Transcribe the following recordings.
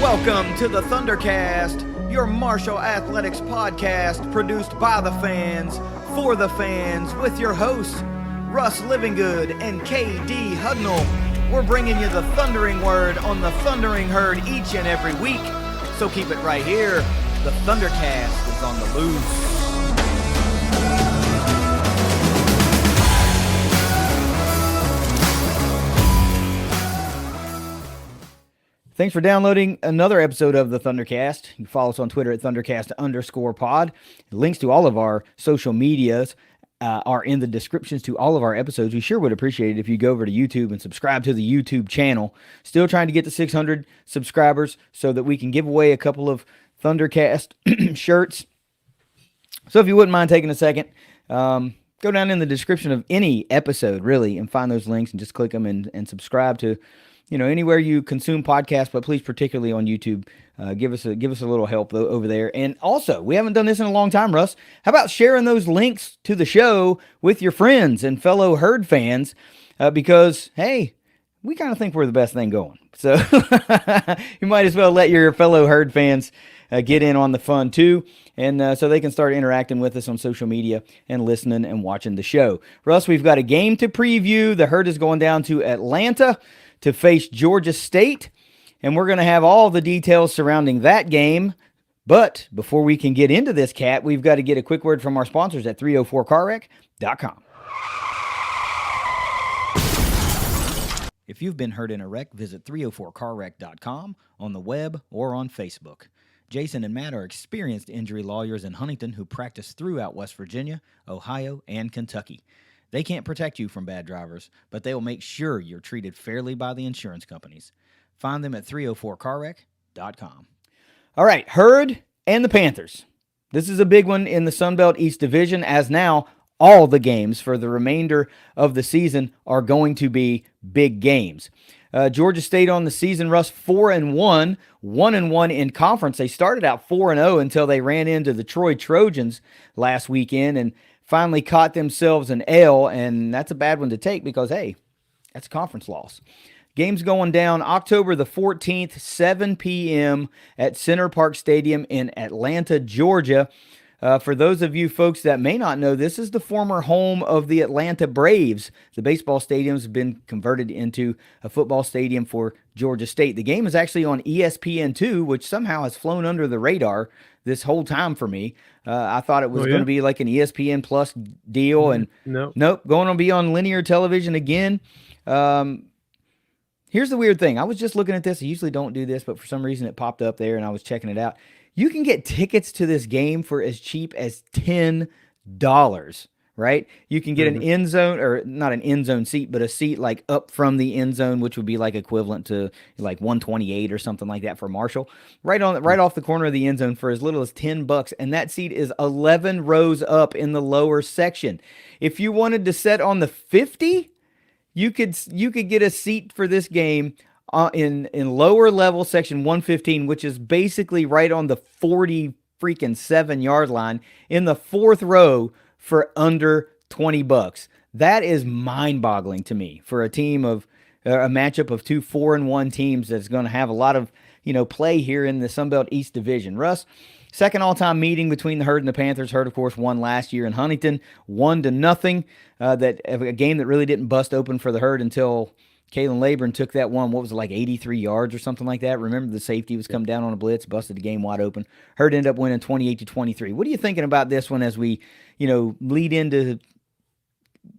Welcome to the ThunderCast, your martial athletics podcast produced by the fans, for the fans, with your hosts, Russ Livingood and KD Hudnall. We're bringing you the thundering word on the thundering herd each and every week, so keep it right here. The ThunderCast is on the loose. Thanks for downloading another episode of the ThunderCast. You can follow us on Twitter at ThunderCast_pod. Links to all of our social medias are in the descriptions to all of our episodes. We sure would appreciate it if you go over to YouTube and subscribe to the YouTube channel. Still trying to get to 600 subscribers so that we can give away a couple of ThunderCast shirts. So if you wouldn't mind taking a second, go down in the description of any episode, really, and find those links and just click them and subscribe to, anywhere you consume podcasts, but please particularly on YouTube, give us a little help over there. And also, we haven't done this in a long time, Russ. How about sharing those links to the show with your friends and fellow herd fans? Because, hey, we kind of think we're the best thing going. So you might as well let your fellow herd fans get in on the fun too, and so they can start interacting with us on social media and listening and watching the show. Russ, we've got a game to preview. The herd is going down to Atlanta to face Georgia State, and we're going to have all the details surrounding that game. But before we can get into this, Cat, we've got to get a quick word from our sponsors at 304carwreck.com. If you've been hurt in a wreck, visit 304carwreck.com on the web or on Facebook. Jason and Matt are experienced injury lawyers in Huntington who practice throughout West Virginia, Ohio, and Kentucky. They can't protect you from bad drivers, but they will make sure you're treated fairly by the insurance companies. Find them at 304carwreck.com. All right, Herd and the Panthers. This is a big one in the Sunbelt East Division, as now all the games for the remainder of the season are going to be big games. Georgia State on the season, Russ, 4-1, 1-1 in conference. They started out 4-0 until they ran into the Troy Trojans last weekend and finally caught themselves an L, and that's a bad one to take because, hey, that's a conference loss. Game's going down October the 14th, 7 p.m. at Center Parc Stadium in Atlanta, Georgia. For those of you folks that may not know, this is the former home of the Atlanta Braves. The baseball stadium's been converted into a football stadium for Georgia State. The game is actually on ESPN2, which somehow has flown under the radar this whole time for me. I thought it was going to be like an ESPN Plus deal, and nope, going to be on linear television again. Here's the weird thing. I was just looking at this. I usually don't do this, but for some reason it popped up there, and I was checking it out. You can get tickets to this game for as cheap as $10, right? You can get an end zone, or not an end zone seat, but a seat like up from the end zone, which would be like equivalent to like 128 or something like that for Marshall, right off the corner of the end zone for as little as $10, and that seat is 11 rows up in the lower section. If you wanted to sit on the 50, you could get a seat for this game in lower level section 115, which is basically right on the 47-yard line in the fourth row for under $20. That is mind-boggling to me for a team of a matchup of two 4-1 teams that's going to have a lot of play here in the Sunbelt East Division. Russ, second all-time meeting between the Herd and the Panthers. Herd, of course, won last year in Huntington, 1-0. That a game that really didn't bust open for the Herd until Kalen Laburn took that one, what was it, like 83 yards or something like that? Remember, the safety was come down on a blitz, busted the game wide open. Herd ended up winning 28-23. What are you thinking about this one as we, lead into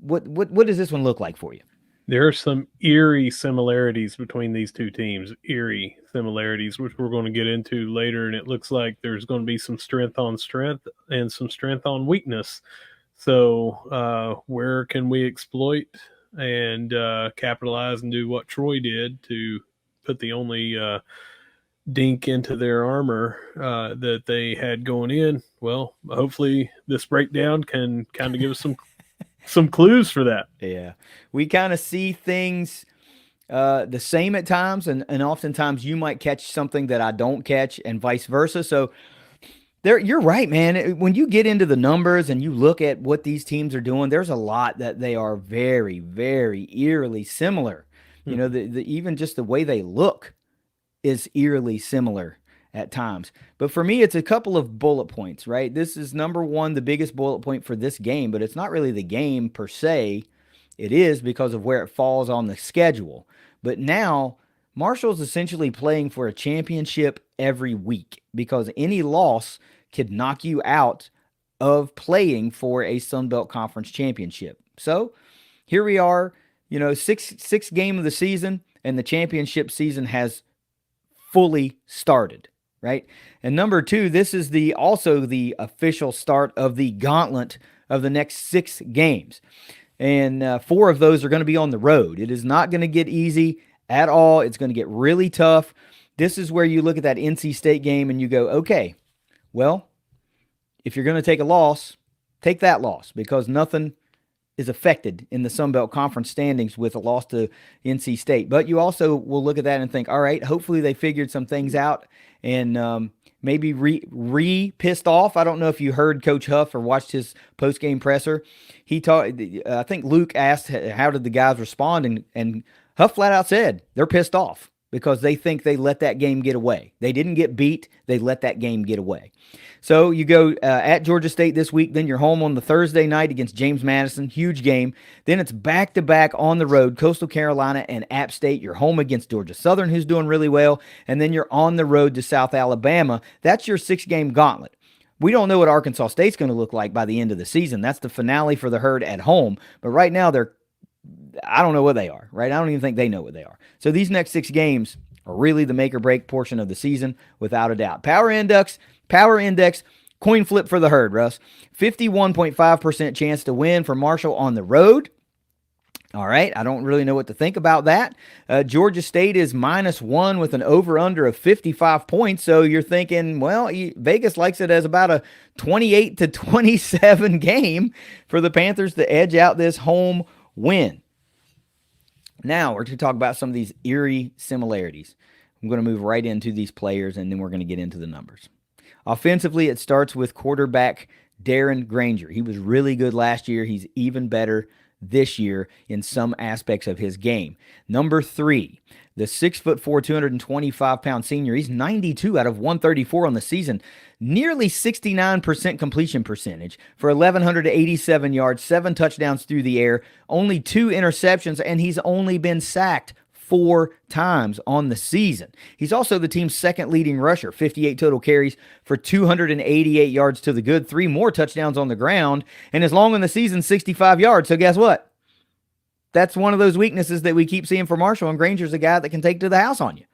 what does this one look like for you? There are some eerie similarities between these two teams, eerie similarities, which we're going to get into later, and it looks like there's going to be some strength on strength and some strength on weakness. So where can we exploit and capitalize and do what Troy did to put the only dink into their armor that they had going in? Well, hopefully this breakdown can kind of give us some clues for that. Yeah, we kind of see things the same at times, and oftentimes you might catch something that I don't catch, and vice versa. So you're right, man. When you get into the numbers and you look at what these teams are doing, there's a lot that they are very, very eerily similar. You know, even just the way they look is eerily similar at times. But for me, it's a couple of bullet points, right? This is number one, the biggest bullet point for this game, but it's not really the game per se. It is because of where it falls on the schedule. But now, Marshall's essentially playing for a championship every week because any loss could knock you out of playing for a Sun Belt Conference championship. So here we are, six game of the season, and the championship season has fully started, right? And number two, this is also the official start of the gauntlet of the next 6 games. And 4 of those are going to be on the road. It is not going to get easy at all. It's going to get really tough. This is where you look at that NC State game and you go, okay, well, if you're going to take a loss, take that loss because nothing is affected in the Sun Belt Conference standings with a loss to NC State. But you also will look at that and think, all right, hopefully they figured some things out and maybe pissed off. I don't know if you heard Coach Huff or watched his post-game presser. He talked. I think Luke asked, how did the guys respond? And Huff flat out said they're pissed off because they think they let that game get away. They didn't get beat. They let that game get away. So you go at Georgia State this week. Then you're home on the Thursday night against James Madison. Huge game. Then it's back-to-back on the road, Coastal Carolina and App State. You're home against Georgia Southern, who's doing really well. And then you're on the road to South Alabama. That's your 6-game gauntlet. We don't know what Arkansas State's going to look like by the end of the season. That's the finale for the Herd at home. But right now, I don't know what they are, right? I don't even think they know what they are. So these next 6 games are really the make or break portion of the season, without a doubt. Power index, coin flip for the Herd, Russ. 51.5% chance to win for Marshall on the road. All right, I don't really know what to think about that. Georgia State is -1 with an over-under of 55 points. So you're thinking, well, Vegas likes it as about a 28-27 game for the Panthers to edge out this home win. Now we're going to talk about some of these eerie similarities. I'm going to move right into these players, and then we're going to get into the numbers. Offensively, it starts with quarterback Darren Granger. He was really good last year. He's even better this year in some aspects of his game. Number 3, the 6'4", 225-pound senior. He's 92 out of 134 on the season. Nearly 69% completion percentage for 1,187 yards, 7 touchdowns through the air, only 2 interceptions, and he's only been sacked 4 times on the season. He's also the team's second leading rusher, 58 total carries for 288 yards to the good, 3 more touchdowns on the ground, and his long in the season, 65 yards. So guess what? That's one of those weaknesses that we keep seeing for Marshall, and Granger's a guy that can take to the house on you.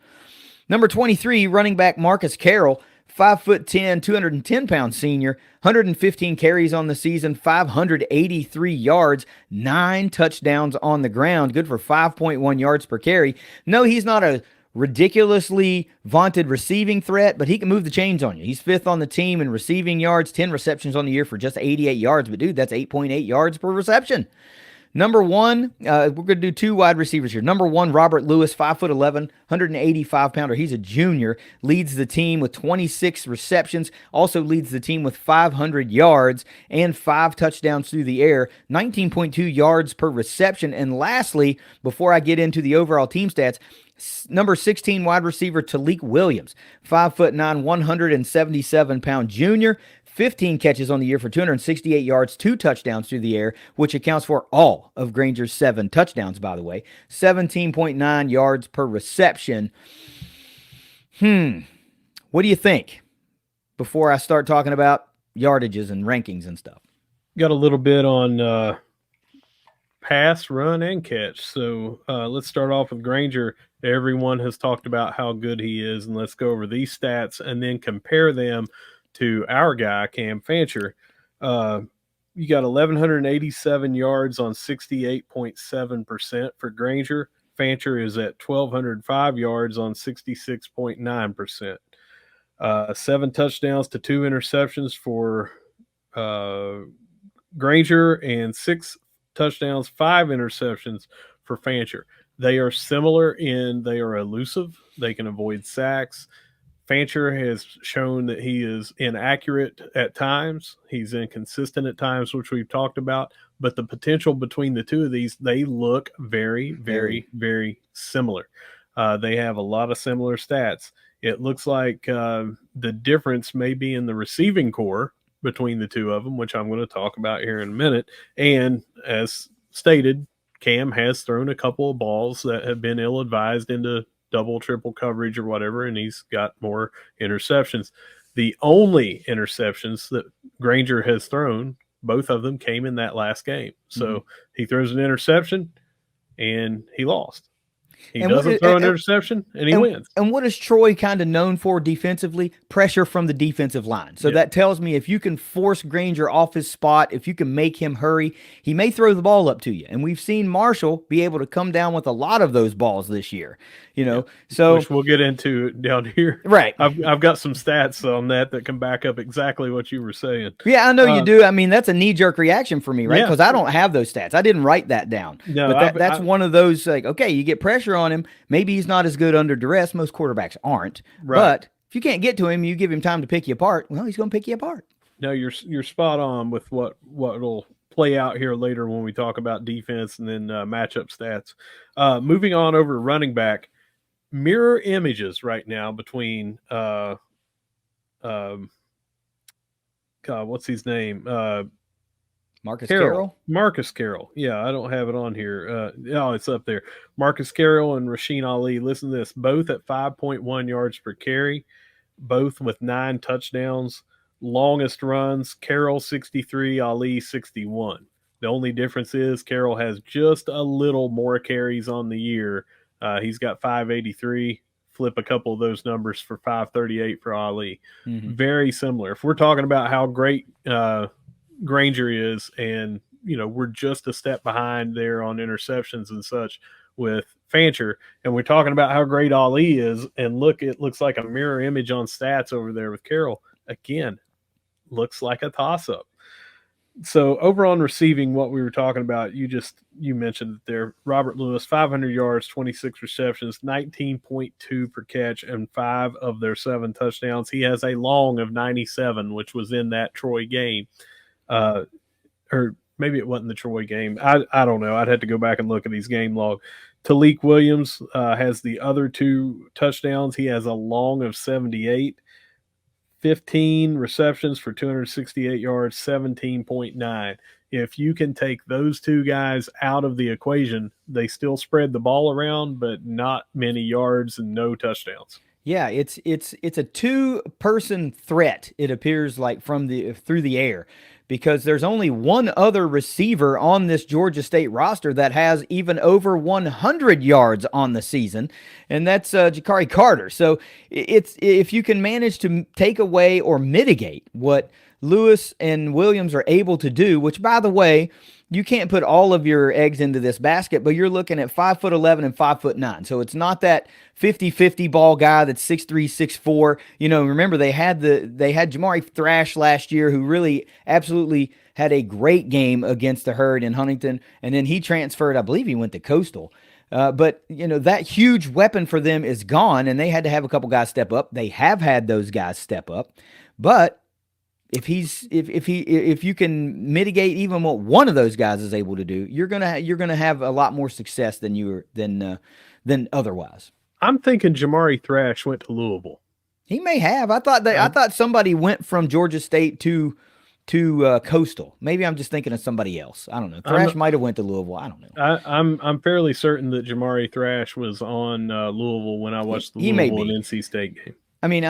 Number 23, running back Marcus Carroll, 5'10", 210-pound senior, 115 carries on the season, 583 yards, 9 touchdowns on the ground, good for 5.1 yards per carry. No, he's not a ridiculously vaunted receiving threat, but he can move the chains on you. He's 5th on the team in receiving yards, 10 receptions on the year for just 88 yards, but dude, that's 8.8 yards per reception. Number 1, we're going to do 2 wide receivers here. Number 1, Robert Lewis, 5'11", 185-pounder. He's a junior, leads the team with 26 receptions, also leads the team with 500 yards and 5 touchdowns through the air, 19.2 yards per reception. And lastly, before I get into the overall team stats, number 16 wide receiver Talik Williams, 5'9", 177-pound junior, 15 catches on the year for 268 yards, 2 touchdowns through the air, which accounts for all of Granger's 7 touchdowns, by the way. 17.9 yards per reception. What do you think before I start talking about yardages and rankings and stuff? Got a little bit on pass, run, and catch. So let's start off with Granger. Everyone has talked about how good he is, and let's go over these stats and then compare them to our guy, Cam Fancher. You got 1,187 yards on 68.7% for Granger. Fancher is at 1,205 yards on 66.9%. 7 touchdowns to 2 interceptions for Granger, and 6 touchdowns, 5 interceptions for Fancher. They are similar in they are elusive. They can avoid sacks. Fancher has shown that he is inaccurate at times. He's inconsistent at times, which we've talked about. But the potential between the two of these, they look very, very, very similar. They have a lot of similar stats. It looks like the difference may be in the receiving core between the two of them, which I'm going to talk about here in a minute. And as stated, Cam has thrown a couple of balls that have been ill advised into double, triple coverage or whatever, and he's got more interceptions. The only interceptions that Granger has thrown, both of them came in that last game. So he throws an interception and he lost. He doesn't throw an interception, and he wins. And what is Troy kind of known for defensively? Pressure from the defensive line. So that tells me if you can force Granger off his spot, if you can make him hurry, he may throw the ball up to you. And we've seen Marshall be able to come down with a lot of those balls this year. So which we'll get into down here. Right. I've got some stats on that can back up exactly what you were saying. Yeah, I know you do. I mean, that's a knee-jerk reaction for me, right? Because I don't have those stats. I didn't write that down. No, but that's one of those, like, okay, you get pressure on him. Maybe he's not as good under duress. Most quarterbacks aren't. Right. But if you can't get to him, you give him time to pick you apart. Well, he's going to pick you apart. No, you're spot on with what will play out here later when we talk about defense and then matchup stats. Moving on over to running back. Mirror images right now between what's his name? Marcus Carroll? Marcus Carroll. Yeah, I don't have it on here. It's up there. Marcus Carroll and Rasheen Ali. Listen to this. Both at 5.1 yards per carry, both with 9 touchdowns. Longest runs, Carroll 63, Ali 61. The only difference is Carroll has just a little more carries on the year. He's got 583. Flip a couple of those numbers for 538 for Ali. Very similar. If we're talking about how great Granger is, and we're just a step behind there on interceptions and such with Fancher, and we're talking about how great Ali is, and look, it looks like a mirror image on stats over there with Carroll. Again, looks like a toss-up. So over on receiving, what we were talking about, you mentioned it there. Robert Lewis, 500 yards, 26 receptions, 19.2 per catch, and 5 of their 7 touchdowns. He has a long of 97, which was in that Troy game. Or maybe it wasn't the Troy game. I don't know. I'd have to go back and look at his game log. Talik Williams has the other 2 touchdowns. He has a long of 78. 15 receptions for 268 yards, 17.9. If you can take those 2 guys out of the equation, they still spread the ball around, but not many yards and no touchdowns. Yeah, it's a 2-person threat, it appears like, through the air, because there's only one other receiver on this Georgia State roster that has even over 100 yards on the season, and that's Jakari Carter. So if you can manage to take away or mitigate what Lewis and Williams are able to do, which, by the way, you can't put all of your eggs into this basket, but you're looking at 5'11" and 5'9". So it's not that 50-50 ball guy that's 6'3", 6'4". Remember they had Jamari Thrash last year, who really absolutely had a great game against the Herd in Huntington, and then he transferred. I believe he went to Coastal. But that huge weapon for them is gone, and they had to have a couple guys step up. They have had those guys step up, but if you can mitigate even what one of those guys is able to do, you're gonna have a lot more success than otherwise. I'm thinking Jamari Thrash went to Louisville. He may have. I thought somebody went from Georgia State to Coastal. Maybe I'm just thinking of somebody else. I don't know. Thrash might have went to Louisville. I don't know. I'm fairly certain that Jamari Thrash was on Louisville when I watched the Louisville and NC State game. I mean,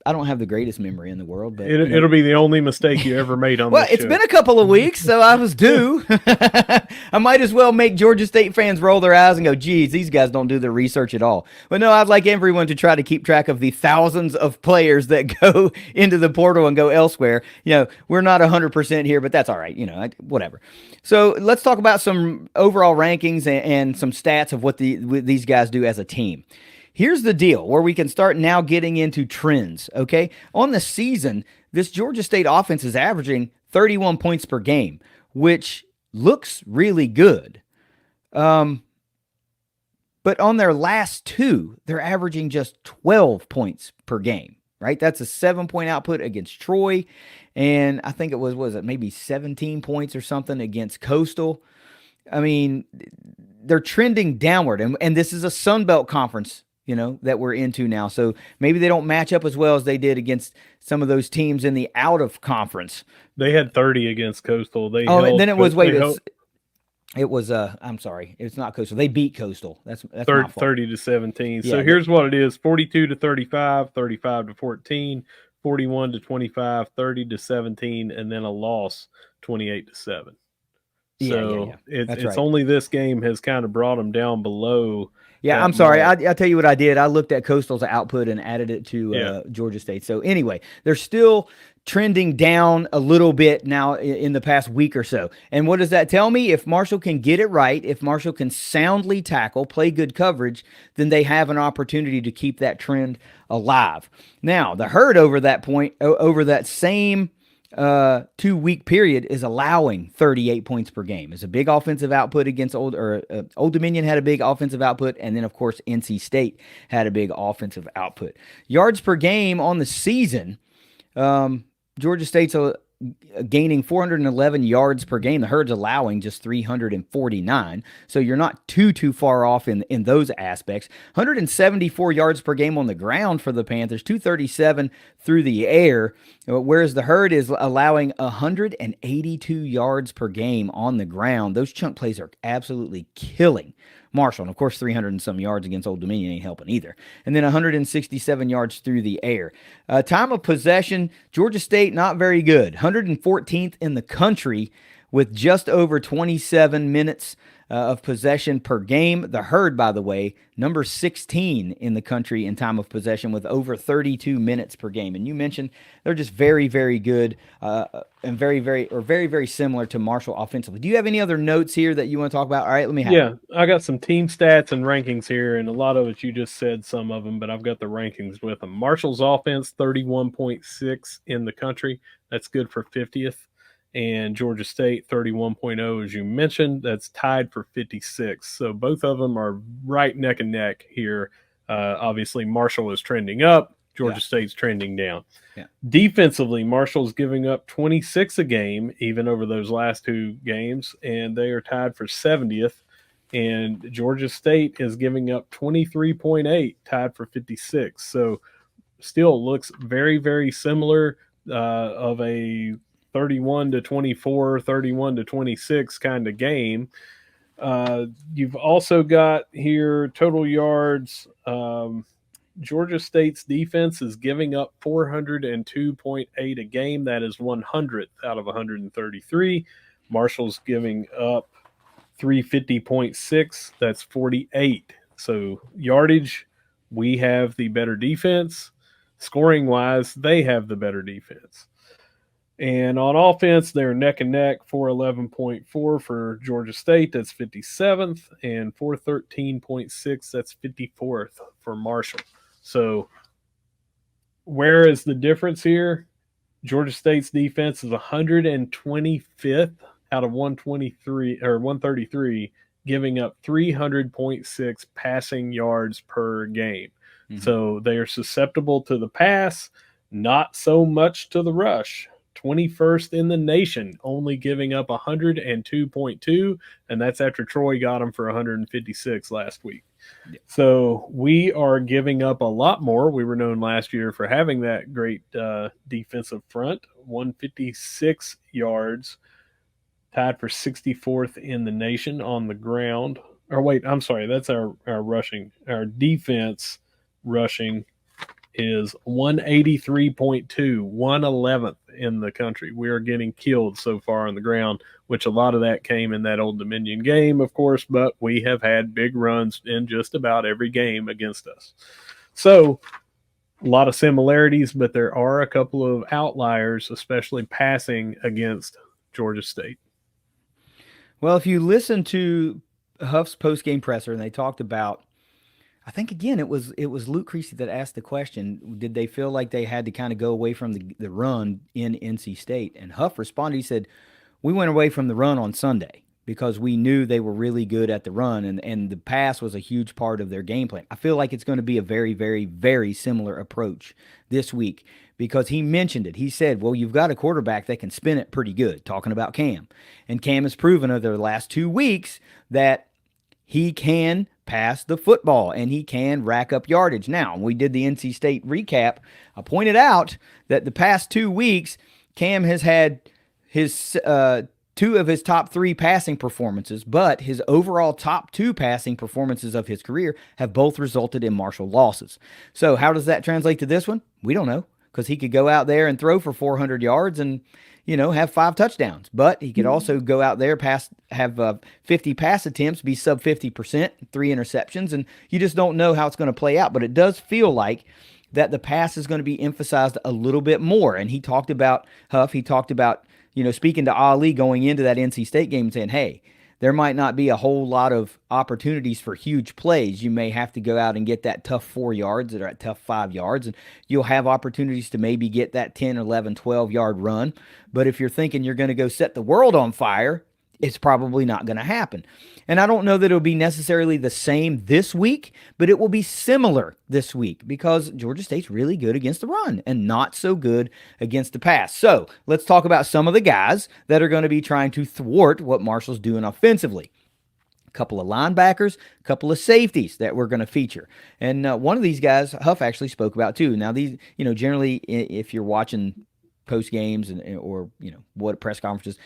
I don't have the greatest memory in the world, but it'll be the only mistake you ever made on well, this show. It's been a couple of weeks, so I was due. I might as well make Georgia State fans roll their eyes and go, geez, these guys don't do their research at all. But no, I'd like everyone to try to keep track of the thousands of players that go into the portal and go elsewhere. We're not 100% here, but that's all right. Whatever. So let's talk about some overall rankings and some stats of what these guys do as a team. Here's the deal where we can start now getting into trends, okay? On the season, this Georgia State offense is averaging 31 points per game, which looks really good. But on their last 2, they're averaging just 12 points per game, right? That's a 7-point output against Troy, and I think it was maybe 17 points or something against Coastal. I mean, they're trending downward, and this is a Sun Belt conference, that we're into now. So maybe they don't match up as well as they did against some of those teams in the out of conference. They had 30 against Coastal. Oh, and then it was wait, They held it was I'm sorry, it's not Coastal. They beat Coastal. That's my 30, fault. 30 to 17. So Yeah, here's what it is: 42 to 35, 35 to 14, 41 to 25, 30 to 17, and then a loss 28 to 7. yeah. So it's That's it's right. only this game has kind of brought them down below Yeah, that I'm sorry. mark. I tell you what I did. I looked at Coastal's output and added it to Yeah. Georgia State. So anyway, they're still trending down a little bit now in the past week or so. And what does that tell me? If Marshall can get it right, if Marshall can soundly tackle, play good coverage, then they have an opportunity to keep that trend alive. Now, the Herd over that point, over that same 2 week period, is allowing 38 points per game. It's a big offensive output against Old Dominion had a big offensive output, and then of course NC State had a big offensive output. Yards per game on the season, Georgia State's gaining 411 yards per game. The Herd's allowing just 349. So you're not too far off in those aspects. 174 yards per game on the ground for the Panthers, 237 through the air, whereas the Herd is allowing 182 yards per game on the ground. Those chunk plays are absolutely killing Marshall. And of course, 300 and some yards against Old Dominion ain't helping either. And then 167 yards through the air. Time of possession, Georgia State not very good. 114th in the country with just over 27 minutes of possession per game. The Herd, by the way, number 16 in the country in time of possession with over 32 minutes per game. And you mentioned they're just very, very good and very similar to Marshall offensively. Do you have any other notes here that you want to talk about? All right, let me have Yeah, them. I got some team stats and rankings here, and a lot of it you just said some of them, but I've got the rankings with them. Marshall's offense, 31.6 in the country. That's good for 50th. And Georgia State, 31.0, as you mentioned. That's tied for 56. So both of them are right neck and neck here. Obviously, Marshall is trending up, Yeah, Georgia State's trending down. yeah. Defensively, Marshall's giving up 26 a game, even over those last two games, and they are tied for 70th. And Georgia State is giving up 23.8, tied for 56. So still looks very, very similar of a 31 to 24, 31 to 26 kind of game. You've also got here total yards. Georgia State's defense is giving up 402.8 a game. That is 100th out of 133. Marshall's giving up 350.6. That's 48. So yardage, we have the better defense. Scoring wise, they have the better defense. And on offense, they're neck and neck, 411.4 for Georgia State, that's 57th, and 413.6, that's 54th for Marshall. So, where is the difference here? Georgia State's defense is 125th out of 123 or 133, giving up 300.6 passing yards per game. Mm-hmm. So they are susceptible to the pass, not so much to the rush. 21st in the nation, only giving up 102.2, and that's after Troy got them for 156 last week. Yeah. So we are giving up a lot more. We were known last year for having that great defensive front, 156 yards, tied for 64th in the nation on the ground. Or wait, I'm sorry, that's our rushing. Our defense rushing is 183.2, 111th in the country. We are getting killed so far on the ground, which a lot of that came in that Old Dominion game, of course, but we have had big runs in just about every game against us. So a lot of similarities, but there are a couple of outliers, especially passing against Georgia State. Well, if you listen to Huff's post-game presser, and they talked about, I think again it was Luke Creasy that asked the question: did they feel like they had to kind of go away from the run in NC State? And Huff responded. He said, "We went away from the run on Sunday. because we knew they were really good at the run, and the pass was a huge part of their game plan. I feel like it's going to be a very, very, very similar approach this week because he mentioned it. He said, well, you've got a quarterback that can spin it pretty good, talking about Cam. And Cam has proven over the last 2 weeks that he can pass the football and he can rack up yardage. Now, when we did the NC State recap, I pointed out that the past 2 weeks, Cam has had his 2 of his top 3 passing performances, but his overall top 2 passing performances of his career have both resulted in Marshall losses. So how does that translate to this one? We don't know, because he could go out there and throw for 400 yards and have 5 touchdowns. But he could also go out there, have 50 pass attempts, be sub 50%, 3 interceptions, and you just don't know how it's going to play out. But it does feel like that the pass is going to be emphasized a little bit more. And he talked about speaking to Ali going into that NC State game and saying, hey, there might not be a whole lot of opportunities for huge plays. You may have to go out and get that tough 4 yards or that tough 5 yards, and you'll have opportunities to maybe get that 10, 11, 12-yard run. But if you're thinking you're going to go set the world on fire, it's probably not going to happen. And I don't know that it'll be necessarily the same this week, but it will be similar this week because Georgia State's really good against the run and not so good against the pass. So let's talk about some of the guys that are going to be trying to thwart what Marshall's doing offensively. A couple of linebackers, a couple of safeties that we're going to feature. And one of these guys, Huff actually spoke about too. Now, these, generally, if you're watching post games or what press conferences,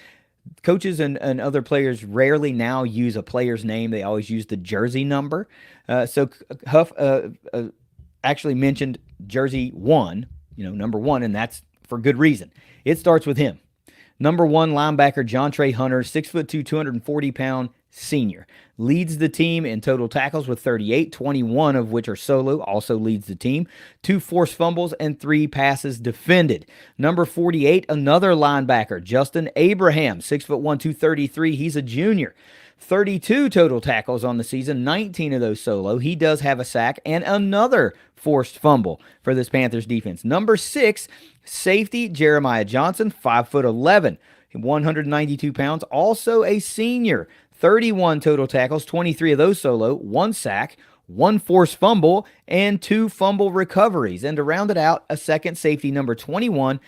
coaches and other players rarely now use a player's name. They always use the jersey number. So Huff actually mentioned jersey 1, number 1, and that's for good reason. It starts with him. Number 1 linebacker, John Trey Hunter, 6'2", 240-pound senior. Leads the team in total tackles with 38, 21 of which are solo, also leads the team. 2 forced fumbles and 3 passes defended. Number 48, another linebacker, Justin Abraham, 6'1", 233. He's a junior. 32 total tackles on the season, 19 of those solo. He does have a sack and another forced fumble for this Panthers defense. Number 6, safety, Jeremiah Johnson, 5'11", 192 pounds, also a senior. 31 total tackles, 23 of those solo, 1 sack, 1 forced fumble, and 2 fumble recoveries. And to round it out, a second safety, number 21,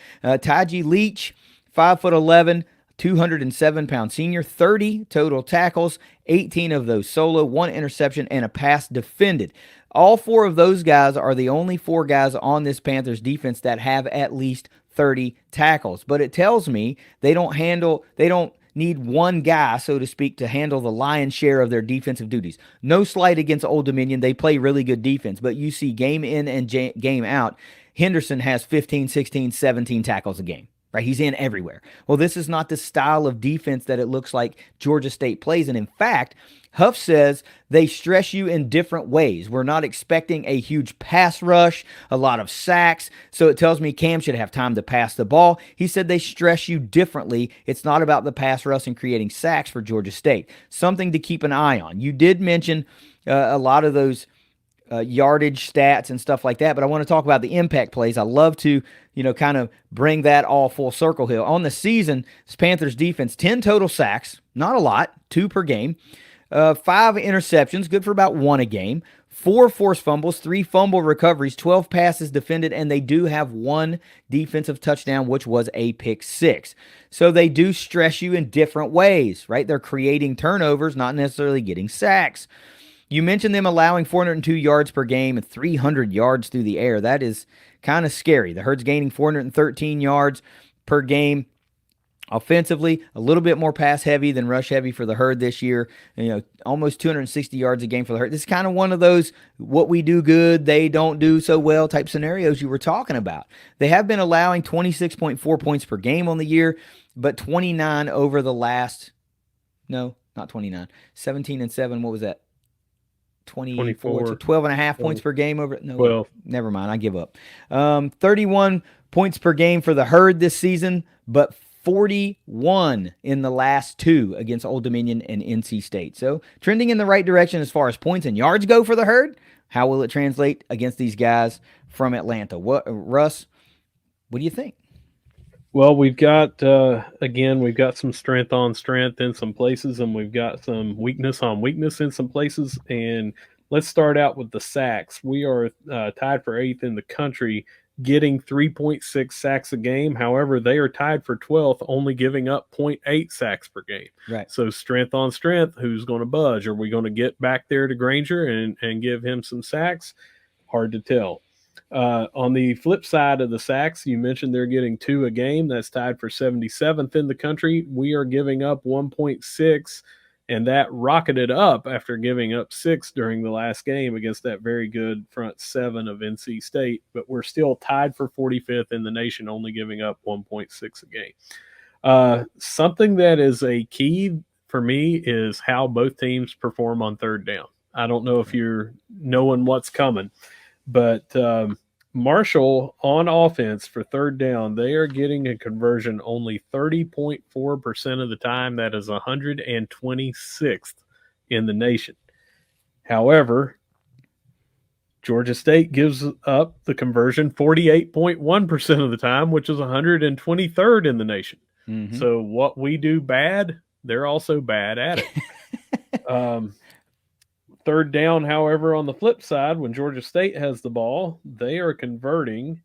Taji Leach, 5'11", 207-pound senior, 30 total tackles, 18 of those solo, 1 interception, and a pass defended. All 4 of those guys are the only 4 guys on this Panthers defense that have at least 30 tackles. But it tells me they don't need one guy, so to speak, to handle the lion's share of their defensive duties. No slight against Old Dominion. They play really good defense, but you see game in and game out, Henderson has 15, 16, 17 tackles a game. Right? He's in everywhere. Well, this is not the style of defense that it looks like Georgia State plays. And in fact, Huff says they stress you in different ways. We're not expecting a huge pass rush, a lot of sacks. So it tells me Cam should have time to pass the ball. He said they stress you differently. It's not about the pass rush and creating sacks for Georgia State. Something to keep an eye on. You did mention a lot of those yardage stats and stuff like that, but I want to talk about the impact plays. I love to, kind of bring that all full circle here. On the season, this Panthers defense, 10 total sacks, not a lot, 2 per game, 5 interceptions, good for about 1 a game, 4 forced fumbles, 3 fumble recoveries, 12 passes defended, and they do have 1 defensive touchdown, which was a pick 6. So they do stress you in different ways, right? They're creating turnovers, not necessarily getting sacks. You mentioned them allowing 402 yards per game and 300 yards through the air. That is kind of scary. The Herd's gaining 413 yards per game. Offensively, a little bit more pass heavy than rush heavy for the Herd this year. Almost 260 yards a game for the Herd. This is kind of one of those what we do good, they don't do so well type scenarios you were talking about. They have been allowing 26.4 points per game on the year, but 29 over the last, no, not 29, 17 and 7, what was that? 24, so 12 and a half points per game over. No, 12. Never mind. I give up. 31 points per game for the Herd this season, but 41 in the last 2 against Old Dominion and NC State. So trending in the right direction as far as points and yards go for the Herd. How will it translate against these guys from Atlanta? Russ, what do you think? Well, we've got again, we've got some strength on strength in some places, and we've got some weakness on weakness in some places. And let's start out with the sacks. We are tied for eighth in the country, getting 3.6 sacks a game. However, they are tied for 12th, only giving up zero point 0.8 sacks per game. Right. So strength on strength, who's going to budge? Are we going to get back there to Granger and give him some sacks? Hard to tell. On the flip side of the sacks, you mentioned they're getting 2 a game. That's tied for 77th in the country. We are giving up 1.6, and that rocketed up after giving up 6 during the last game against that very good front 7 of NC State. But we're still tied for 45th in the nation, only giving up 1.6 a game. Something that is a key for me is how both teams perform on third down. I don't know if you're knowing what's coming, but Marshall on offense for third down, they are getting a conversion only 30.4% of the time. That is 126th in the nation. However, Georgia State gives up the conversion 48.1% of the time, which is 123rd in the nation. Mm-hmm. So what we do bad, they're also bad at it. Third down, however, on the flip side, when Georgia State has the ball, they are converting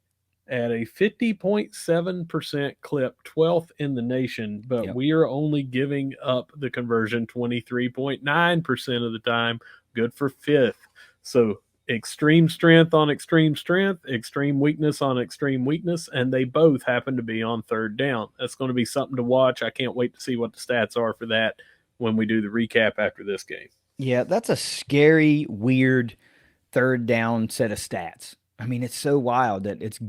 at a 50.7% clip, 12th in the nation, but Yep. we are only giving up the conversion 23.9% of the time, good for fifth. So extreme strength on extreme strength, extreme weakness on extreme weakness, and they both happen to be on third down. That's going to be something to watch. I can't wait to see what the stats are for that when we do the recap after this game. Yeah, that's a scary, weird third down set of stats. I mean, it's so wild that it's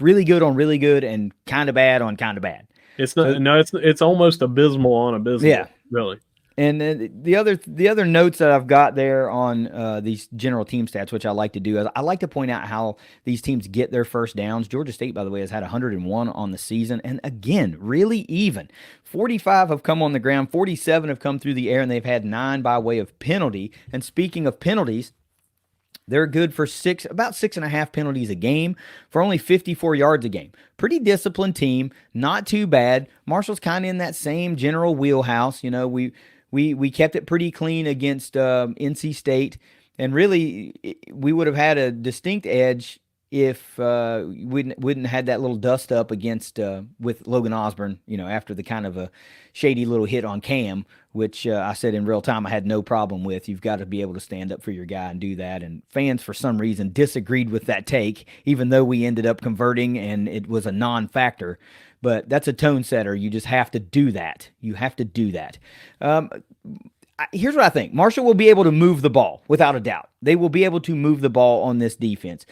really good on really good and kind of bad on kind of bad. It's So not. No, it's almost abysmal on yeah, abysmal. Really. and then the other notes that I've got there on these general team stats, which I like to do, is I like to point out how these teams get their first downs. Georgia State, by the way, has had 101 on the season, and again, really even. 45 have come on the ground, 47 have come through the air, and they've had 9 by way of penalty. And speaking of penalties, they're good for about 6.5 penalties a game for only 54 yards a game. Pretty disciplined team, not too bad. Marshall's kind of in that same general wheelhouse. You know, we kept it pretty clean against NC State, and really we would have had a distinct edge if we wouldn't had that little dust up against with Logan Osborne. You know, after the kind of a shady little hit on Cam, which I said in real time I had no problem with. You've got to be able to stand up for your guy and do that. And fans, for some reason, disagreed with that take, even though we ended up converting and it was a non-factor. But that's a tone setter. You just have to do that. You have to do that. Here's what I think. Marshall will be able to move the ball, without a doubt. They will be able to move the ball on this defense.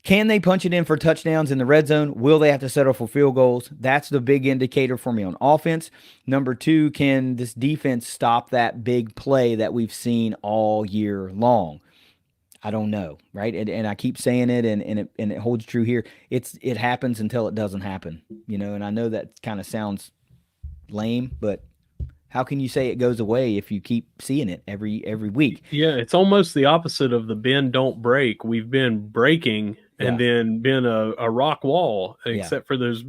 Can they punch it in for touchdowns in the red zone? Will they have to settle for field goals? That's the big indicator for me on offense. Number 2, can this defense stop that big play that we've seen all year long? I don't know, right? And I keep saying it, and it holds true here. It happens until it doesn't happen, you know. And I know that kind of sounds lame, but how can you say it goes away if you keep seeing it every week? Yeah, it's almost the opposite of the bend don't break. We've been breaking and then been a rock wall, except for those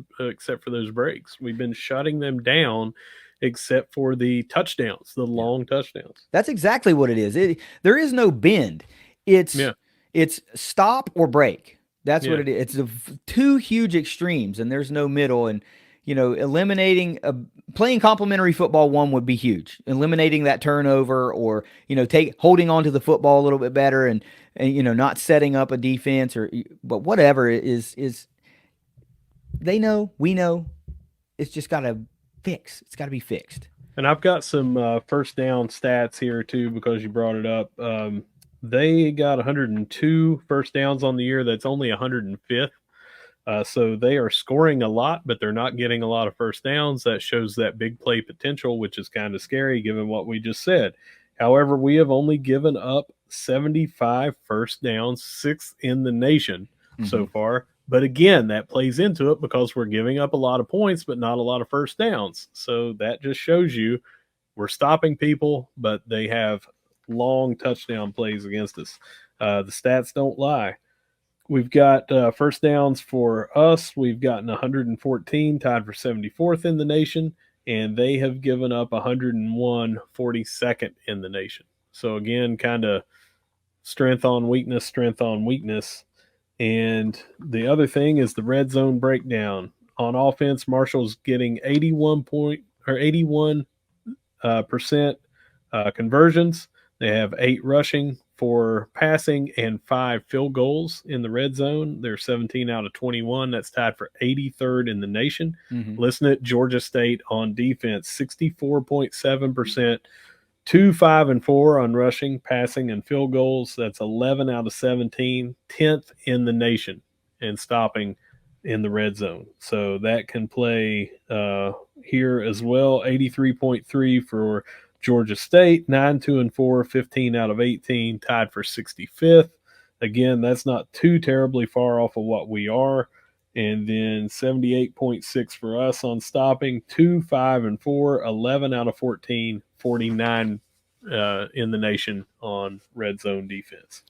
breaks. We've been shutting them down, except for the touchdowns, the long touchdowns. That's exactly what it is. There is no bend. It's stop or break. That's what it is. It's the 2 huge extremes, and there's no middle. And you know, playing complementary football, one would be huge. Eliminating that turnover, or you know, holding on to the football a little bit better, and you know, not setting up a defense, but whatever is. They know, we know. It's just got to fix. It's got to be fixed. And I've got some first down stats here too, because you brought it up. They got 102 first downs on the year. That's only 105th. So they are scoring a lot, but they're not getting a lot of first downs. That shows that big play potential, which is kind of scary given what we just said. However, we have only given up 75 first downs, 6th in the nation so far. But again, that plays into it because we're giving up a lot of points, but not a lot of first downs. So that just shows you we're stopping people, but they have long touchdown plays against us. The stats don't lie. We've got first downs for us. We've gotten 114, tied for 74th in the nation, and they have given up 101, 42nd in the nation. So again, kind of strength on weakness, strength on weakness. And the other thing is the red zone breakdown. On offense, Marshall's getting 81 percent conversions. They have 8 rushing, 4 passing, and 5 field goals in the red zone. They're 17 out of 21. That's tied for 83rd in the nation. Mm-hmm. Listen at Georgia State on defense, 64.7%. 2, 5, and 4 on rushing, passing, and field goals. That's 11 out of 17, 10th in the nation in stopping in the red zone. So that can play here as well. 83.3 for Georgia State, 9, 2, and 4, 15 out of 18, tied for 65th. Again, that's not too terribly far off of what we are. And then 78.6 for us on stopping, 2, 5, and 4, 11 out of 14, 49 in the nation on red zone defense.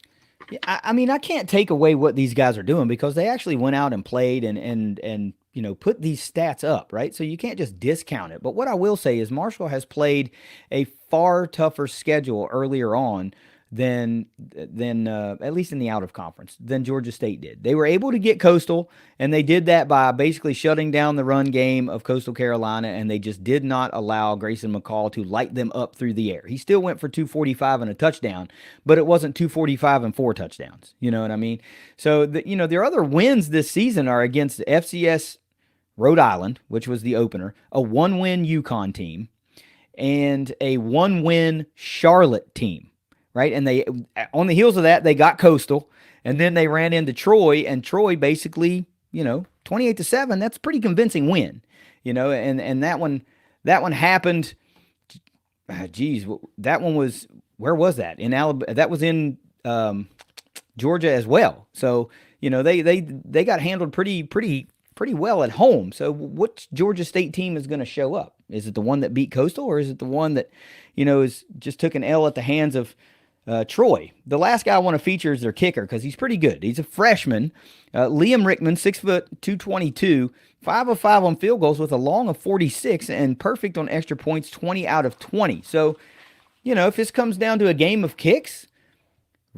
Yeah, I mean, I can't take away what these guys are doing because they actually went out and played and put these stats up, right? So you can't just discount it. But what I will say is Marshall has played a far tougher schedule earlier on than at least in the out of conference than Georgia State did. They were able to get Coastal, and they did that by basically shutting down the run game of Coastal Carolina, and they just did not allow Grayson McCall to light them up through the air. He still went for 245 and a touchdown, but it wasn't 245 and 4 touchdowns. You know what I mean? So their other wins this season are against the FCS Rhode Island, which was the opener, a 1-win UConn team, and a 1-win Charlotte team. Right, and they on the heels of that they got Coastal, and then they ran into Troy, and Troy basically 28-7. That's a pretty convincing win, and that one happened. That one was, where was that, in Alabama? That was in Georgia as well. So they got handled pretty well at home. So which Georgia State team is going to show up? Is it the one that beat Coastal, or is it the one that is just took an L at the hands of Troy? The last guy I want to feature is their kicker because he's pretty good. He's a freshman. Liam Rickman, 6 foot 222, 5 of 5 on field goals with a long of 46 and perfect on extra points, 20 out of 20. So, if this comes down to a game of kicks,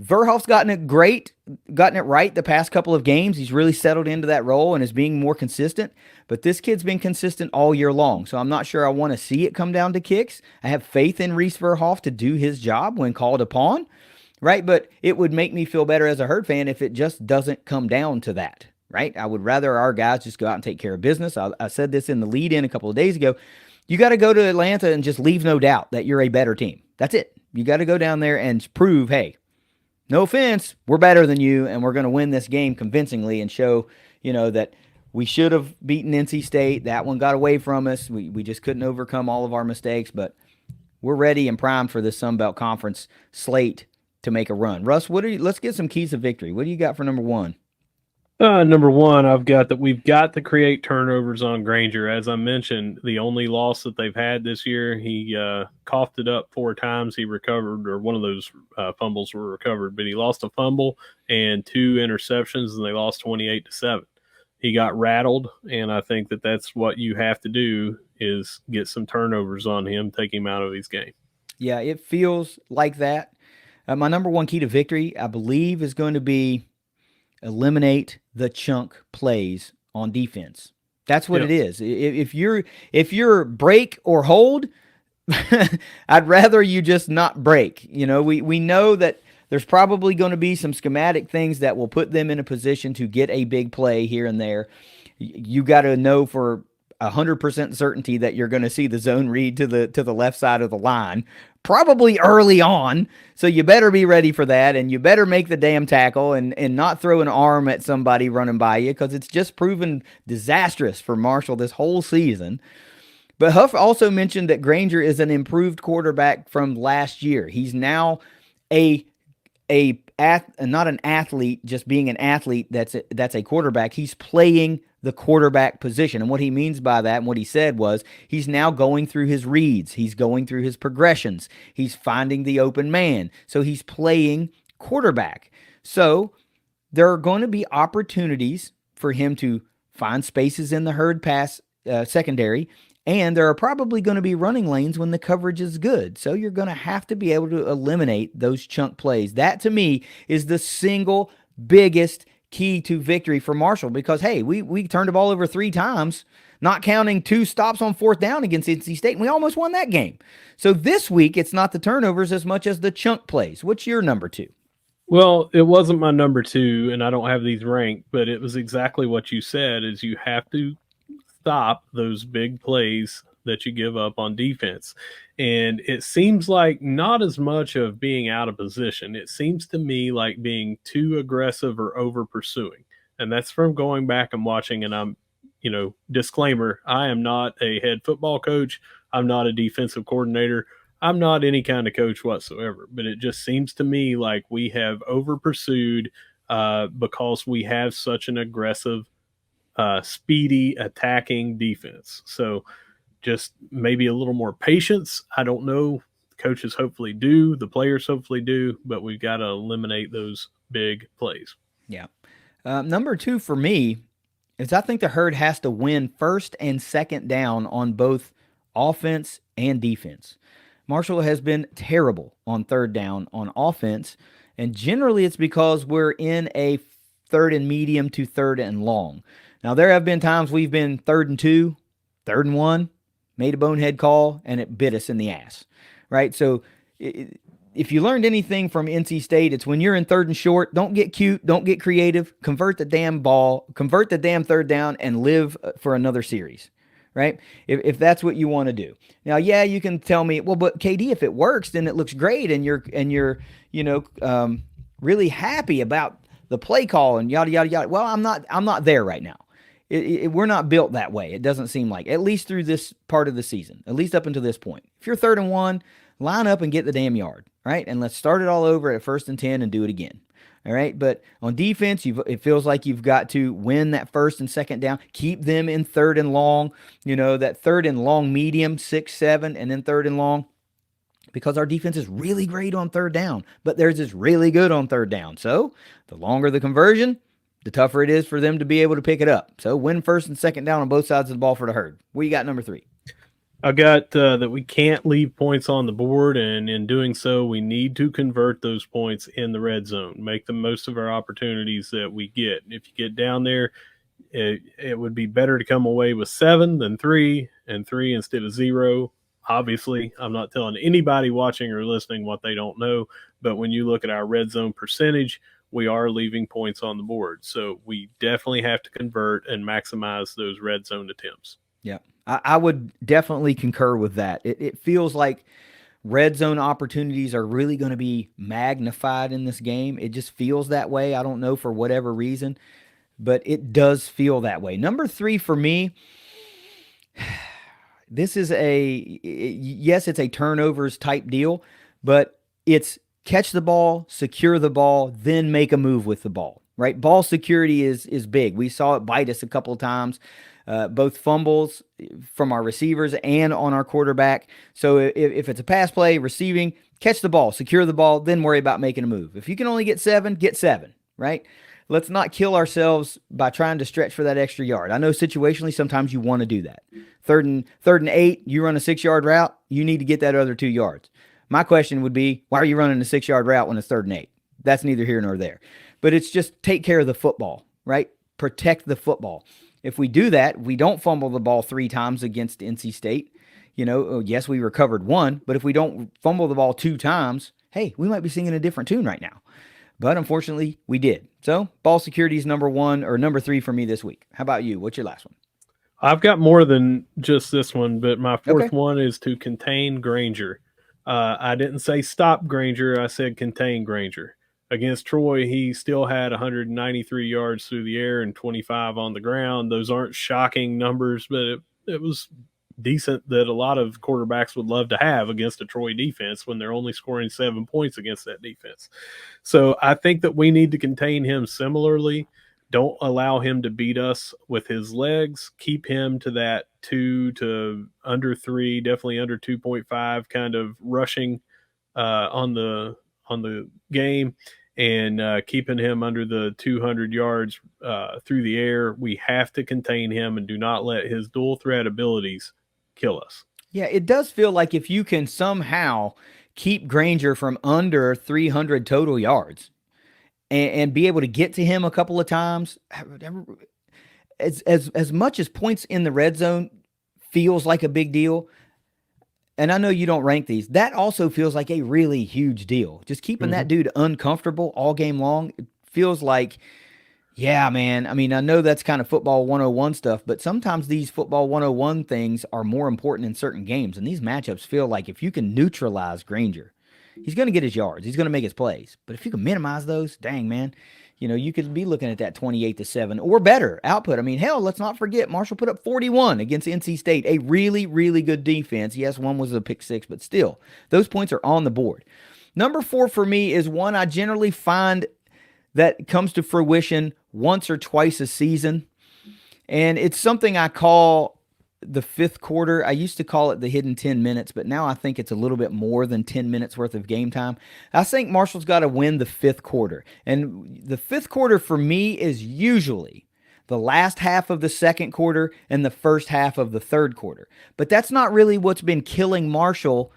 Verhoff's gotten it right the past couple of games. He's really settled into that role and is being more consistent. But this kid's been consistent all year long, so I'm not sure I want to see it come down to kicks. I have faith in Reese Verhoff to do his job when called upon, right? But it would make me feel better as a Herd fan if it just doesn't come down to that, right? I would rather our guys just go out and take care of business. I said this in the lead-in a couple of days ago. You got to go to Atlanta and just leave no doubt that you're a better team. That's it. You got to go down there and prove, hey, no offense, we're better than you, and we're going to win this game convincingly and show, that we should have beaten NC State. That one got away from us. We just couldn't overcome all of our mistakes, but we're ready and primed for this Sun Belt Conference slate to make a run. Russ, let's get some keys of victory. What do you got for number one? Number one, I've got that we've got to create turnovers on Granger. As I mentioned, the only loss that they've had this year, he coughed it up 4 times. He recovered, or one of those fumbles were recovered, but he lost a fumble and 2 interceptions, and they lost 28-7. He got rattled, and I think that that's what you have to do is get some turnovers on him, take him out of his game. Yeah, it feels like that. My number one key to victory, I believe, is going to be eliminate the chunk plays on defense. That's what it is. If you're break or hold, I'd rather you just not break. We know that there's probably going to be some schematic things that will put them in a position to get a big play here and there. You got to know for 100% certainty that you're going to see the zone read to the left side of the line, probably early on. So you better be ready for that, and you better make the damn tackle and not throw an arm at somebody running by you, because it's just proven disastrous for Marshall this whole season. But Huff also mentioned that Granger is an improved quarterback from last year. He's now not an athlete, just being an athlete that's a quarterback. He's playing the quarterback position. And what he means by that, and what he said was, he's now going through his reads. He's going through his progressions. He's finding the open man. So he's playing quarterback. So there are going to be opportunities for him to find spaces in the herd pass secondary, and there are probably going to be running lanes when the coverage is good. So you're going to have to be able to eliminate those chunk plays. That to me is the single biggest key to victory for Marshall, because hey, we turned the ball over 3 times, not counting 2 stops on 4th down against NC State, and we almost won that game. So this week it's not the turnovers as much as the chunk plays. What's your number 2? Well, it wasn't my number 2, and I don't have these ranked, but it was exactly what you said, is you have to stop those big plays that you give up on defense. And it seems like not as much of being out of position. It seems to me like being too aggressive or over pursuing. And that's from going back and watching. And I'm, disclaimer, I am not a head football coach. I'm not a defensive coordinator. I'm not any kind of coach whatsoever. But it just seems to me like we have over pursued because we have such an aggressive speedy attacking defense. So just maybe a little more patience. I don't know. The coaches hopefully do. The players hopefully do. But we've got to eliminate those big plays. Yeah. Number 2 for me is I think the herd has to win 1st and 2nd down on both offense and defense. Marshall has been terrible on 3rd down on offense, and generally it's because we're in a 3rd and medium to 3rd and long. Now, there have been times we've been 3rd and 2, 3rd and 1, made a bonehead call, and it bit us in the ass, right? So if you learned anything from NC State, it's when you're in 3rd and short, don't get cute, don't get creative, convert the damn ball, convert the damn 3rd down, and live for another series, right? If that's what you want to do. Now, yeah, you can tell me, well, but KD, if it works, then it looks great, and you're really happy about the play call and yada yada yada. Well, I'm not there right now. We're not built that way. It doesn't seem like, at least through this part of the season, at least up until this point. If you're 3rd and 1, line up and get the damn yard, right? And let's start it all over at 1st and 10 and do it again. All right. But on defense, it feels like you've got to win that 1st and 2nd down, keep them in 3rd and long, that 3rd and long medium, 6, 7, and then 3rd and long, because our defense is really great on 3rd down, but theirs is really good on 3rd down. So the longer the conversion, the tougher it is for them to be able to pick it up. So win 1st and 2nd down on both sides of the ball for the herd. What you got number 3? I got that we can't leave points on the board, and in doing so, we need to convert those points in the red zone, make the most of our opportunities that we get. If you get down there, it would be better to come away with 7 than 3, and 3 instead of 0. Obviously, I'm not telling anybody watching or listening what they don't know, but when you look at our red zone percentage, we are leaving points on the board. So we definitely have to convert and maximize those red zone attempts. Yeah, I would definitely concur with that. It feels like red zone opportunities are really going to be magnified in this game. It just feels that way. I don't know for whatever reason, but it does feel that way. Number 3 for me, this is yes, it's a turnovers type deal, but it's catch the ball, secure the ball, then make a move with the ball, right? Ball security is big. We saw it bite us a couple of times, both fumbles from our receivers and on our quarterback. So if it's a pass play, receiving, catch the ball, secure the ball, then worry about making a move. If you can only get 7, right? Let's not kill ourselves by trying to stretch for that extra yard. I know situationally sometimes you want to do that. 3rd and 8, you run a 6-yard route, you need to get that other 2 yards. My question would be, why are you running a 6-yard route when it's 3rd and 8? That's neither here nor there. But it's just take care of the football, right? Protect the football. If we do that, we don't fumble the ball 3 times against NC State. Yes, we recovered 1, but if we don't fumble the ball 2 times, hey, we might be singing a different tune right now. But unfortunately, we did. So ball security is number 1 or number 3 for me this week. How about you? What's your last one? I've got more than just this one, but my 4th one is to contain Granger. I didn't say stop Granger. I said contain Granger. Against Troy, he still had 193 yards through the air and 25 on the ground. Those aren't shocking numbers, but it was decent that a lot of quarterbacks would love to have against a Troy defense when they're only scoring 7 points against that defense. So I think that we need to contain him similarly. Don't allow him to beat us with his legs. Keep him to that 2 to under 3, definitely under 2.5 kind of rushing on the game, and keeping him under the 200 yards through the air. We have to contain him and do not let his dual threat abilities kill us. Yeah, it does feel like if you can somehow keep Granger from under 300 total yards and be able to get to him a couple of times, as much as points in the red zone feels like a big deal, and I know you don't rank these, that also feels like a really huge deal. Just keeping that dude uncomfortable all game long, it feels like, yeah, man. I mean, I know that's kind of football 101 stuff, but sometimes these football 101 things are more important in certain games. And these matchups feel like if you can neutralize Granger, he's going to get his yards, he's going to make his plays. But if you can minimize those, dang, man, you could be looking at that 28-7 or better output. I mean, hell, let's not forget Marshall put up 41 against NC State, a really, really good defense. Yes, one was a pick six, but still, those points are on the board. Number 4 for me is one I generally find that comes to fruition once or twice a season. And it's something I call the fifth quarter. I used to call it the hidden 10 minutes, but now I think it's a little bit more than 10 minutes worth of game time. I think Marshall's got to win the fifth quarter. And the fifth quarter for me is usually the last half of the second quarter and the first half of the third quarter. But that's not really what's been killing Marshall.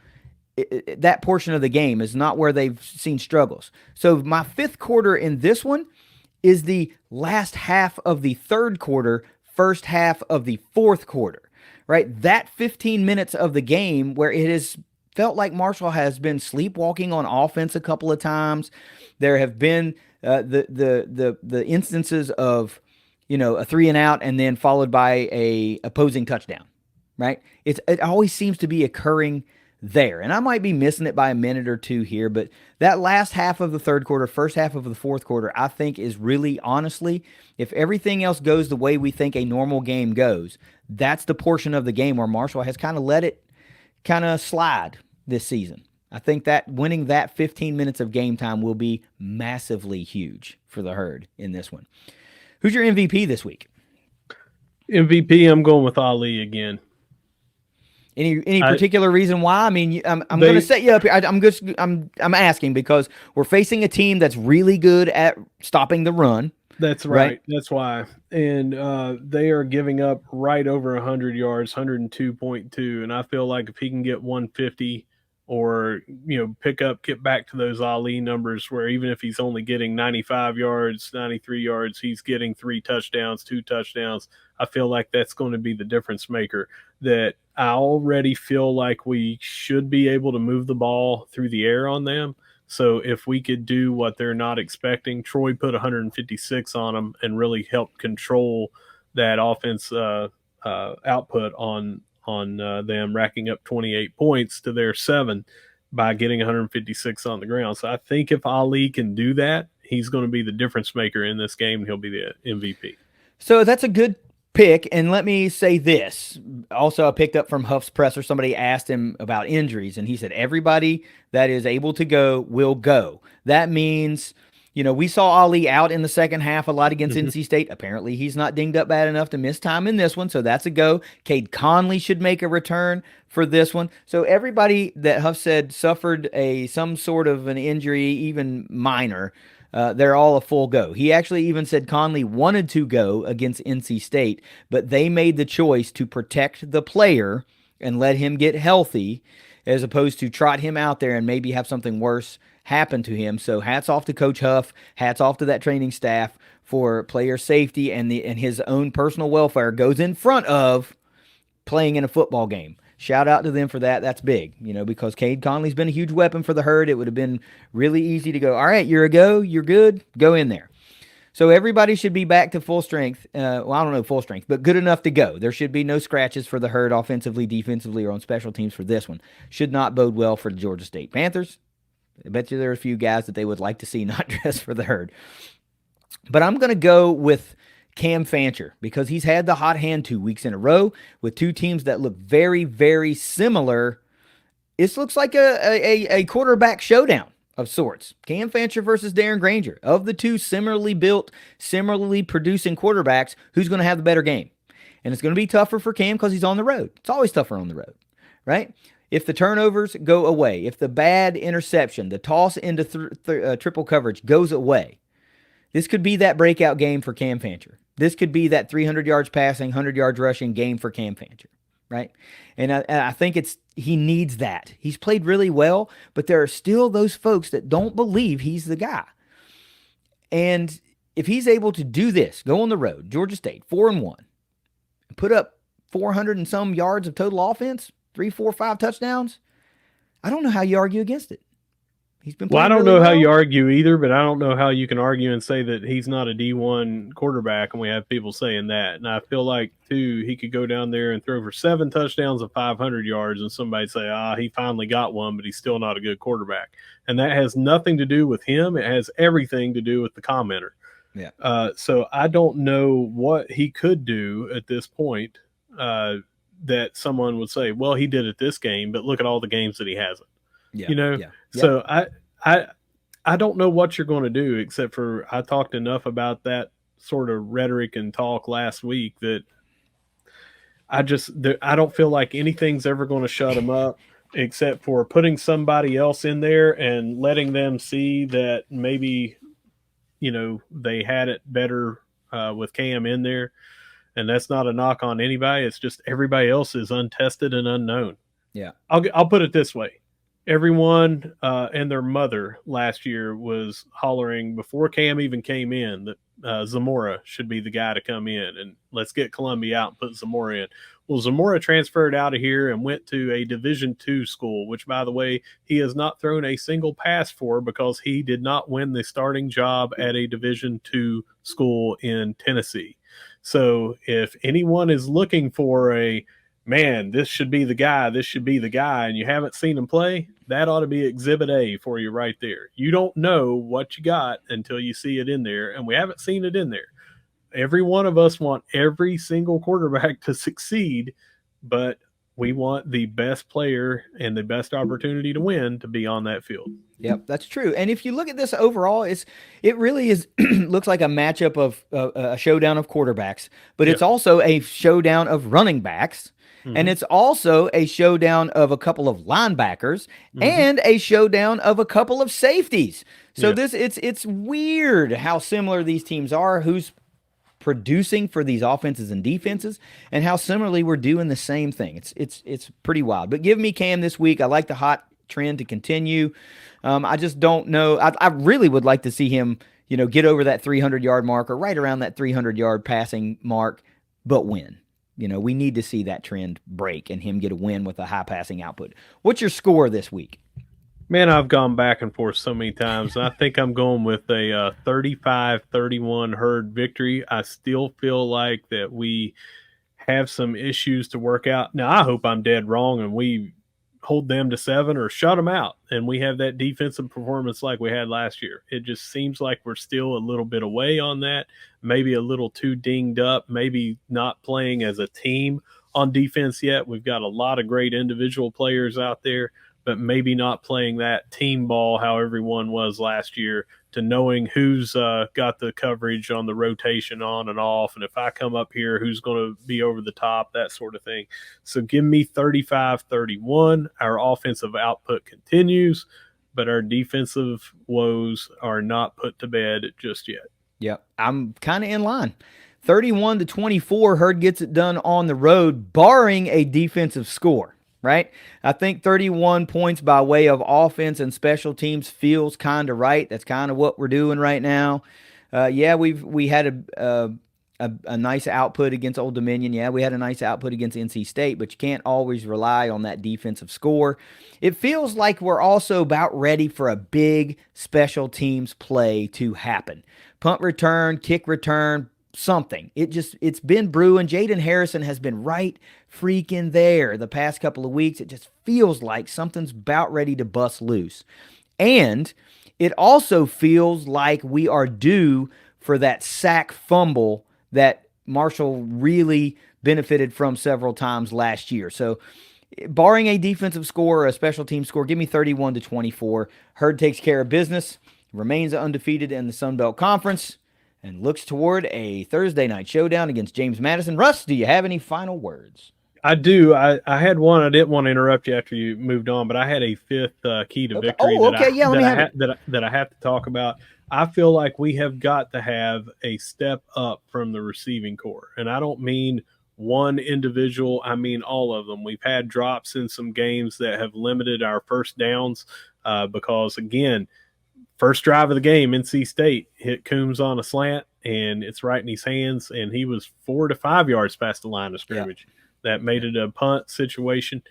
That portion of the game is not where they've seen struggles. So my fifth quarter in this one is the last half of the third quarter, first half of the fourth quarter, right? That 15 minutes of the game where it has felt like Marshall has been sleepwalking on offense a couple of times. There have been the instances of, a 3 and out and then followed by a opposing touchdown, right? It always seems to be occurring there. And I might be missing it by a minute or two here, but that last half of the third quarter, first half of the fourth quarter, I think is really, honestly, if everything else goes the way we think a normal game goes, that's the portion of the game where Marshall has kind of let it kind of slide this season. I think that winning that 15 minutes of game time will be massively huge for the Herd in this one. Who's your MVP this week? MVP, I'm going with Ali again. Any particular reason why? I mean, I'm going to set you up here. I'm asking because we're facing a team that's really good at stopping the run. That's right. That's why. And they are giving up right over 100 yards, 102.2. And I feel like if he can get 150 or, get back to those Ali numbers where even if he's only getting 95 yards, 93 yards, he's getting 3 touchdowns, 2 touchdowns. I feel like that's going to be the difference maker. That I already feel like we should be able to move the ball through the air on them. So if we could do what they're not expecting, Troy put 156 on them and really helped control that offense output on them, racking up 28 points to their 7 by getting 156 on the ground. So I think if Ali can do that, he's going to be the difference maker in this game. He'll be the MVP. So that's a good pick. And let me say this. Also, I picked up from Huff's presser. Somebody asked him about injuries, and he said everybody that is able to go will go. That means, we saw Ali out in the second half a lot against NC State. Apparently, he's not dinged up bad enough to miss time in this one, so that's a go. Cade Conley should make a return for this one. So everybody that Huff said suffered some sort of an injury, even minor, they're all a full go. He actually even said Conley wanted to go against NC State, but they made the choice to protect the player and let him get healthy as opposed to trot him out there and maybe have something worse happen to him. So hats off to Coach Huff, hats off to that training staff for player safety, and his own personal welfare goes in front of playing in a football game. Shout out to them for that. That's big, because Cade Conley's been a huge weapon for the Herd. It would have been really easy to go, all right, you're a go, you're good, go in there. So everybody should be back to full strength. Well, I don't know full strength, but good enough to go. There should be no scratches for the Herd offensively, defensively, or on special teams for this one. Should not bode well for the Georgia State Panthers. I bet you there are a few guys that they would like to see not dressed for the Herd. But I'm going to go with Cam Fancher because he's had the hot hand 2 weeks in a row with two teams that look very, very similar. This looks like a quarterback showdown of sorts. Cam Fancher versus Darren Granger. Of the two similarly built, similarly producing quarterbacks, who's going to have the better game? And it's going to be tougher for Cam because he's on the road. It's always tougher on the road, right? If the turnovers go away, if the bad interception, the toss into triple coverage goes away, this could be that breakout game for Cam Fancher. This could be that 300 yards passing, 100 yards rushing game for Cam Fancher, right? And I think he needs that. He's played really well, but there are still those folks that don't believe he's the guy. And if he's able to do this, go on the road, Georgia State, 4-1, put up 400 and some yards of total offense, 3, 4, 5 touchdowns, I don't know how you argue against it. He's been playing I don't really know how well. you argue either, but I don't know how you can argue and say that he's not a D1 quarterback, and we have people saying that. And I feel like, too, he could go down there and throw for 7 touchdowns and 500 yards, and somebody say, he finally got one, but he's still not a good quarterback. And that has nothing to do with him. It has everything to do with the commenter. Yeah. So I don't know what he could do at this point that someone would say, well, he did it this game, but look at all the games that he hasn't. Yeah. You know? Yeah. So I don't know what you're going to do, except for I talked enough about that sort of rhetoric and talk last week that I don't feel like anything's ever going to shut him up, except for putting somebody else in there and letting them see that maybe, they had it better with Cam in there. And that's not a knock on anybody. It's just everybody else is untested and unknown. Yeah. I'll put it this way. Everyone and their mother last year was hollering before Cam even came in that Zamora should be the guy to come in, and let's get Columbia out and put Zamora in. Well, Zamora transferred out of here and went to a Division II school, which, by the way, he has not thrown a single pass for because he did not win the starting job at a Division II school in Tennessee. So if anyone is looking for this should be the guy, and you haven't seen him play, that ought to be Exhibit A for you right there. You don't know what you got until you see it in there, and we haven't seen it in there. Every one of us want every single quarterback to succeed, but we want the best player and the best opportunity to win to be on that field. Yep, that's true. And if you look at this overall, it really is looks like a matchup of a showdown of quarterbacks, but it's also a showdown of running backs. Mm-hmm. And it's also a showdown of a couple of linebackers and a showdown of a couple of safeties. So it's weird how similar these teams are, who's producing for these offenses and defenses, and how similarly we're doing the same thing. It's pretty wild. But give me Cam this week. I like the hot trend to continue. I just don't know. I really would like to see him, get over that 300-yard mark or right around that 300-yard passing mark, but win. We need to see that trend break and him get a win with a high passing output. What's your score this week? Man, I've gone back and forth so many times. I think I'm going with a 35-31 Herd victory. I still feel like that we have some issues to work out. Now, I hope I'm dead wrong and we hold them to 7 or shut them out, and we have that defensive performance like we had last year. It just seems like we're still a little bit away on that, maybe a little too dinged up, maybe not playing as a team on defense yet. We've got a lot of great individual players out there, but maybe not playing that team ball how everyone was last year, to knowing who's got the coverage on the rotation on and off, and if I come up here, who's going to be over the top, that sort of thing. So give me 35-31. Our offensive output continues, but our defensive woes are not put to bed just yet. Yep, I'm kind of in line. 31-24, Herd gets it done on the road, barring a defensive score. Right? I think 31 points by way of offense and special teams feels kind of right. That's kind of what we're doing right now. We had a nice output against Old Dominion. Yeah, we had a nice output against NC State, but you can't always rely on that defensive score. It feels like we're also about ready for a big special teams play to happen. Punt return, kick return, something. It's been brewing. Jaden Harrison has been right freaking there the past couple of weeks. It just feels like something's about ready to bust loose. And it also feels like we are due for that sack fumble that Marshall really benefited from several times last year. So barring a defensive score or a special team score, give me 31-24. Herd takes care of business, remains undefeated in the Sun Belt Conference, and looks toward a Thursday night showdown against James Madison. Russ, do you have any final words? I do. I had one. I didn't want to interrupt you after you moved on, but I had a fifth key to Okay. victory Oh, okay. Yeah, let me have it. that I have to talk about. I feel like we have got to have a step up from the receiving core, and I don't mean one individual. I mean all of them. We've had drops in some games that have limited our first downs because, again, first drive of the game, NC State hit Coombs on a slant, and it's right in his hands, and he was 4 to 5 yards past the line of scrimmage. Yeah. That made it a punt situation.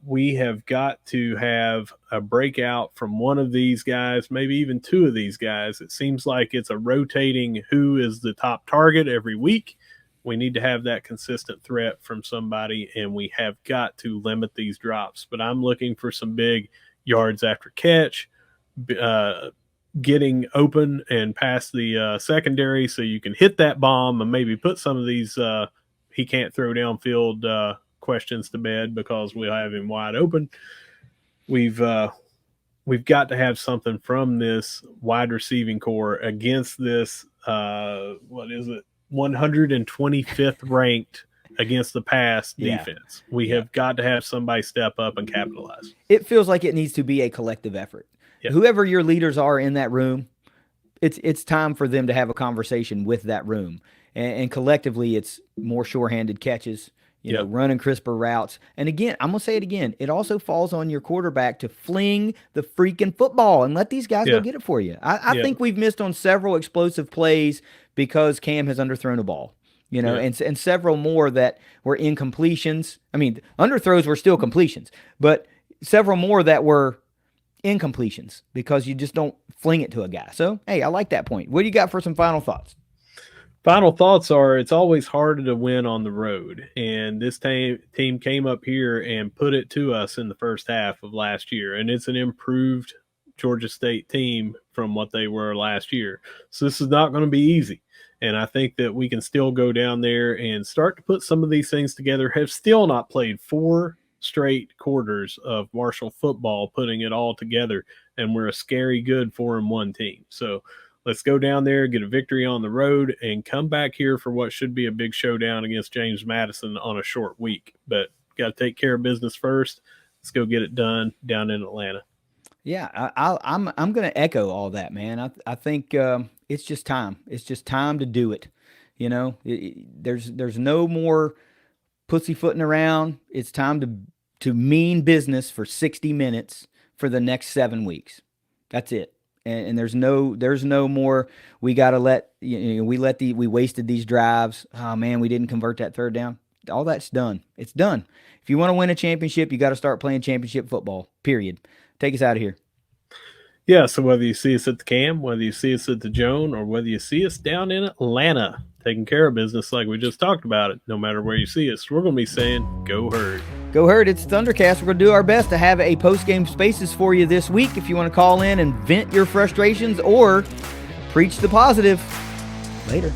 We have got to have a breakout from one of these guys, maybe even two of these guys. It seems like it's a rotating who is the top target every week. We need to have that consistent threat from somebody, and we have got to limit these drops. But I'm looking for some big yards after catch, getting open and past the secondary so you can hit that bomb and maybe put some of these he can't throw downfield questions to bed because we'll have him wide open. We've got to have something from this wide receiving core against this, 125th ranked against the pass defense. We have got to have somebody step up and capitalize. It feels like it needs to be a collective effort. Yep. Whoever your leaders are in that room, it's time for them to have a conversation with that room. And collectively, it's more sure-handed catches, you know, running crisper routes. And again, I'm going to say it again. It also falls on your quarterback to fling the freaking football and let these guys go get it for you. I think we've missed on several explosive plays because Cam has underthrown a ball, you know, and several more that were incompletions. I mean, underthrows were still completions, but several more that were incompletions because you just don't fling it to a guy. So, hey, I like that point. What do you got for some final thoughts? Final thoughts are it's always harder to win on the road. And this team came up here and put it to us in the first half of last year. And it's an improved Georgia State team from what they were last year. So this is not going to be easy. And I think that we can still go down there and start to put some of these things together. Have still not played 4 straight quarters of Marshall football, putting it all together. And we're a scary good 4-1 team. So let's go down there, get a victory on the road, and come back here for what should be a big showdown against James Madison on a short week. But got to take care of business first. Let's go get it done down in Atlanta. Yeah, I'm going to echo all that, man. I think it's just time. It's just time to do it. You know, there's no more pussyfooting around. It's time to mean business for 60 minutes for the next 7 weeks. That's it. And there's no more. We got to we wasted these drives. Oh man, we didn't convert that third down. All that's done. It's done. If you want to win a championship, you got to start playing championship football. Period. Take us out of here. Yeah. So whether you see us at the Cam, whether you see us at the Joan, or whether you see us down in Atlanta taking care of business like we just talked about it, no matter where you see us, we're going to be saying, go Herd. Go Herd. It's ThunderCast. We're going to do our best to have a post-game spaces for you this week if you want to call in and vent your frustrations or preach the positive. Later.